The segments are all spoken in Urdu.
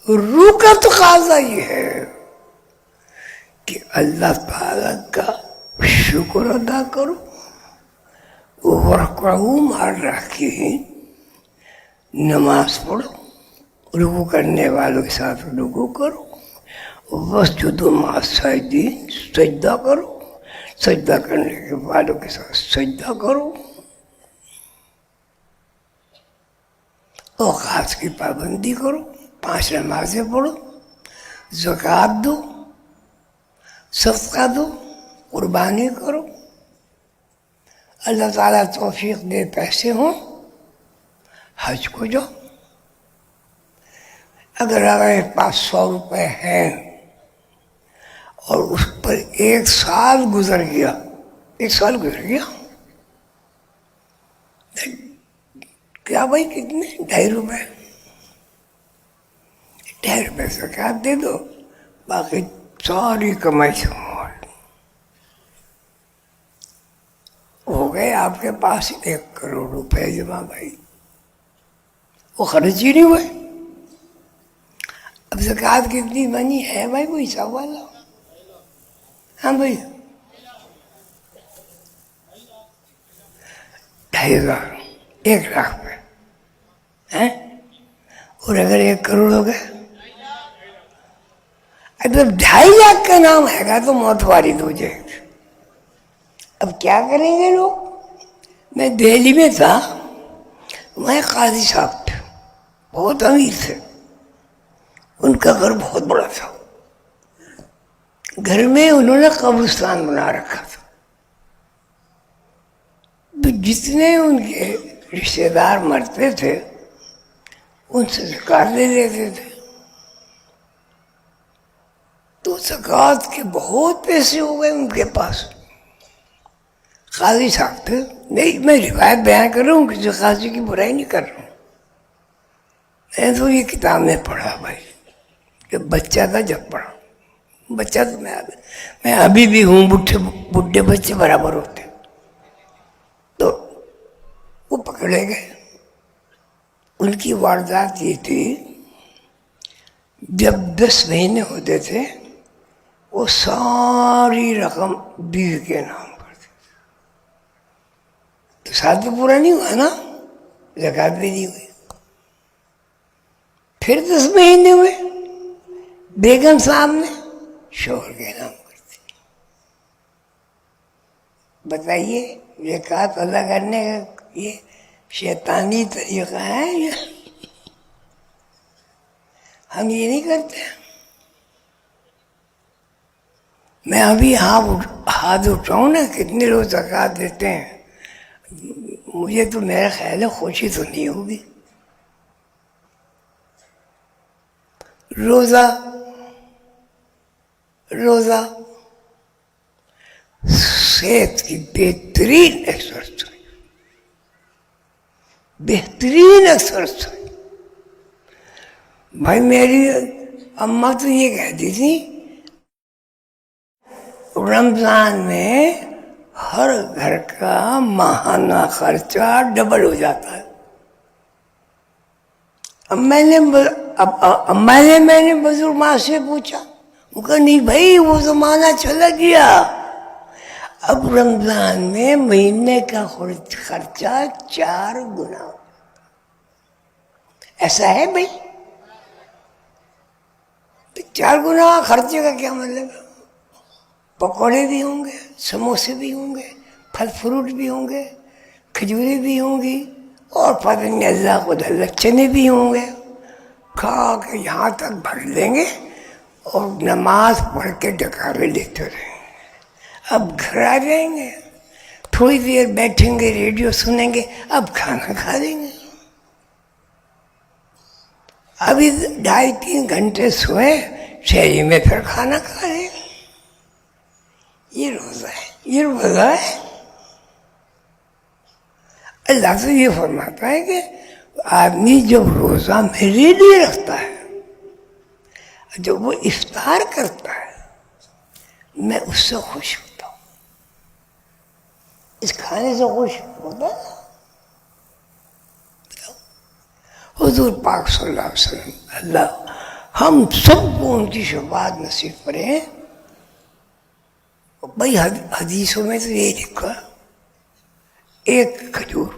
روح کا تقاضا یہ ہے کہ اللہ تعالیٰ کا شکر ادا کرو. وَرَكَعُوا مَعَ الرَّاكِعِينَ، نماز پڑھو، رکوع کرنے والوں کے ساتھ رکوع کرو. وَاسْجُدُوا مَعَ السَّاجِدِينَ، سجدہ کرو، سجدہ کرنے کے والوں کے ساتھ سجدہ کرو. اوقات کی پابندی کرو، 5 نمازیں پڑھو، زکوٰۃ دو، صدقہ دو، قربانی کرو. اللہ تعالیٰ توفیق دے پیسے ہوں حج کو جاؤ. اگر ہمارے پاس 100 روپے ہیں اور اس پر 1 سال گزر گیا، 1 سال گزر گیا، کیا بھائی کتنے؟ 2.5 روپے، 2.5 روپے زکوٰۃ دے دو، باقی ساری کمائی سے ہو گئے آپ کے پاس 1 کروڑ روپے جمع بھائی. وہ خرچ ہی نہیں ہوئے. اب زکوٰۃ کتنی بنی ہے بھائی؟ کوئی حساب والا؟ ہاں بھائی، 2,500، 1 لاکھ پہ ہیں. اور اگر 1 کروڑ ہو گئے، اگر 2.5 لاکھ کا نام ہے گا تو موت وارد ہو جائے گی. اب کیا کریں گے لوگ؟ میں دہلی میں تھا، وہاں قاضی صاحب تھے، بہت امیر تھے. ان کا گھر بہت بڑا تھا، گھر میں انہوں نے قبرستان بنا رکھا تھا. تو جتنے ان کے رشتے دار مرتے تھے ان سے زکوٰۃ لے لیتے تھے. تو زکوٰۃ کے بہت پیسے ہو گئے ان کے پاس. قاضی صاحب تھے. نہیں، میں روایت بیان کر رہا ہوں، کسی قاضی کی برائی نہیں کر رہا ہوں. میں تو یہ کتاب میں پڑھا بھائی، جب بچہ تھا جب پڑھا. بچہ تو میں ابھی بھی ہوں، بڈھے بچے برابر ہوتے. تو وہ پکڑے گئے. ان کی واردات یہ تھی، جب 10 مہینے ہوتے تھے وہ ساری رقم بیوی کے نام کرتے. تو سال تو پورا نہیں ہوا نا، زکوٰۃ بھی نہیں ہوئی. پھر 10 مہینے ہوئے، بیگم صاحب نے شوہر کے نام کرتے. بتائیے زکوٰۃ ادا کرنے کا یہ شیطانی طریقہ ہے یا ہم یہ نہیں کرتے؟ میں ابھی ہاتھ اٹھاؤں نا، کتنے لوگ زکوٰۃ دیتے ہیں، مجھے تو میرا خیال ہے خوشی تو نہیں ہوگی. روزہ صحت کی بہترین ایکسرسائز، بہترین ایکسرسائز. بھائی میری اماں تو یہ کہتی تھی، رمضان میں ہر گھر کا ماہانہ خرچہ ڈبل ہو جاتا ہے. اب میں نے بزرگ ماں سے پوچھا، وہ کہا نہیں بھائی وہ زمانہ چلا گیا، اب رمضان میں مہینے کا خرچہ 4 گنا. ایسا ہے بھائی؟ 4 گنا خرچے کا کیا مطلب؟ پکوڑے بھی ہوں گے، سموسے بھی ہوں گے، پھل فروٹ بھی ہوں گے، کھجوریں بھی ہوں گی، اور پتہ نہیں اللہ کو چنے بھی ہوں گے. کھا کے یہاں تک بھر لیں گے اور نماز پڑھ کے ڈکارے لیتے رہیں گے. اب گھر آ جائیں گے، تھوڑی دیر بیٹھیں گے، ریڈیو سنیں گے، اب کھانا کھا لیں گے. ابھی 2.5-3 گھنٹے سوئے، شہری میں پھر کھانا کھا لیں گے. یہ روزہ ہے، یہ روزہ ہے. اللہ سے یہ فرماتا ہے کہ آدمی جب روزہ میرے لیے رکھتا ہے، جب وہ افطار کرتا ہے، میں اس سے خوش ہوتا ہوں. اس کھانے سے خوش ہوتا ہے. حضور پاک صلی اللہ علیہ وسلم، اللہ ہم سب کو ان کی شفاعت نصیب کریں۔ بھائی حدیثوں میں تو یہ لکھا، ایک کھجور،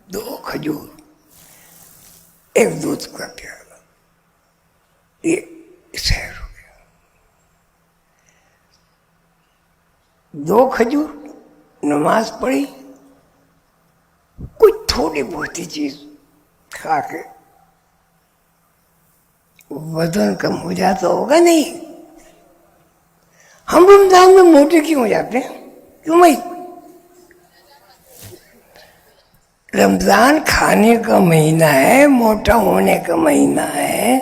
دو کھجور، ایک دودھ کا پیالہ، یہ سحر ہو گیا۔ دو کھجور، نماز پڑھی، کچھ تھوڑی بہت ہی چیز کھا کے وزن کم ہو جاتا ہوگا نہیں؟ ہم رمضان میں موٹے کیوں ہو جاتے ہیں؟ کیوں بھائی؟ رمضان کھانے کا مہینہ ہے، موٹا ہونے کا مہینہ ہے۔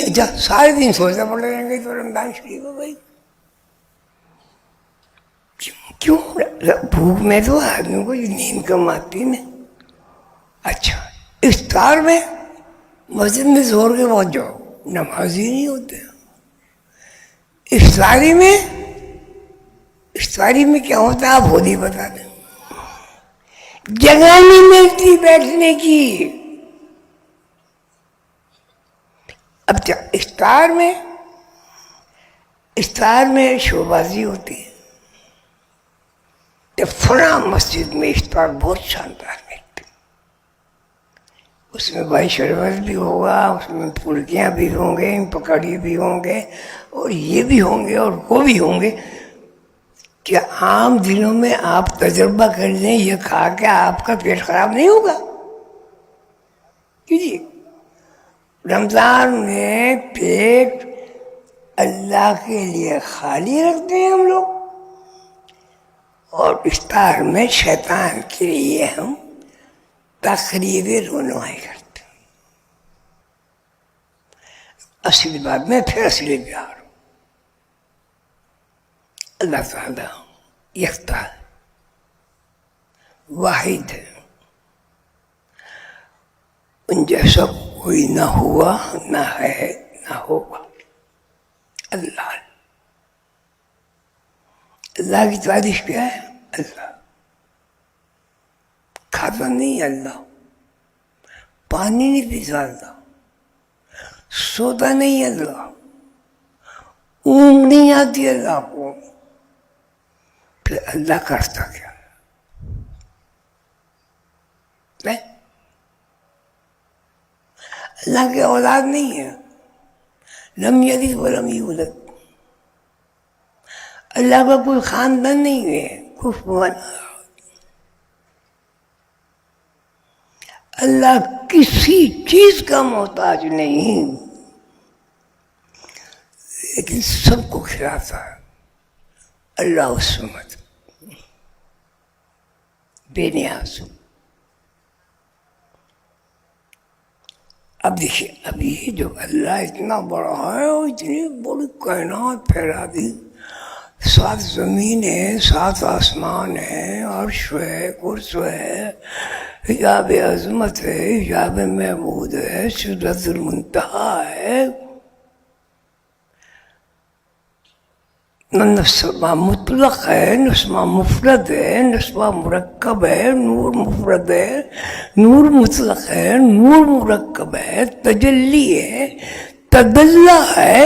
جب سارے دن سوچنا پڑ رہیں گے تو رمضان شریف ہو بھائی۔ کیوں؟ بھوک میں تو آدمی کو نیند کم آتی نا۔ اچھا، افطار میں مسجد میں زور کے پہنچ جاؤ، نماز ہی نہیں ہوتے۔ افطاری میں کیا ہوتا ہے آپ خود ہی بتا دیں۔ جگہ نہیں ملتی بیٹھنے کی۔ اب افطار میں شوبازی ہوتی ہے کہ فلاں مسجد میں افطار بہت شاندار ملتی، اس میں بھائی شربت بھی ہوگا، اس میں پھلکیاں بھی ہوں گے، پکوڑے بھی ہوں گے، اور یہ بھی ہوں گے اور وہ بھی ہوں گے۔ کیا عام دنوں میں آپ تجربہ کر لیں، یہ کھا کے آپ کا پیٹ خراب نہیں ہوگا؟ کیجیے۔ رمضان میں پیٹ اللہ کے لیے خالی رکھتے ہیں ہم لوگ، اور افطار میں شیطان کے لیے ہم تقریبی رونمائی کرتے ہیں۔ اصلی بات میں پھر اصلی پیار، اللہ تعالیٰ یکتا ہے، واحد ہے، ان جیسا کوئی نہ ہوا، نہ ہے، نہ ہوگا۔ اللہ کی تعریف کیا ہے؟ اللہ کھاتا نہیں اللہ، پانی نہیں پیتا اللہ، سوتا نہیں اللہ، اونگ نہیں آتی اللہ کو، پھر اللہ کرتا کیا ہے؟ اللہ کی اولاد نہیں ہے، لم یلد ولم یولد، اللہ کا کوئی خاندان نہیں ہے، کفوا اللہ کسی چیز کا محتاج نہیں، لیکن سب کو کھلاتا ہے۔ اللہ الصمد، بے نیاز۔ اب دیکھیے، اب یہ جو اللہ اتنا بڑا ہے اور اتنی بڑی کائنات پھیلا دی، 7 زمینیں، 7 آسمان ہیں، عرش ہے، کرسی ہے، حجاب عظمت ہے، حجاب محمود ہے، سدرۃ المنتہا ہے، نسبہ مطلق ہے، نسبہ مفرد ہے، نسبہ مرکب ہے، نور مفرد ہے، نور مطلق ہے، نور مرکب ہے، تجلی ہے، تدلی ہے،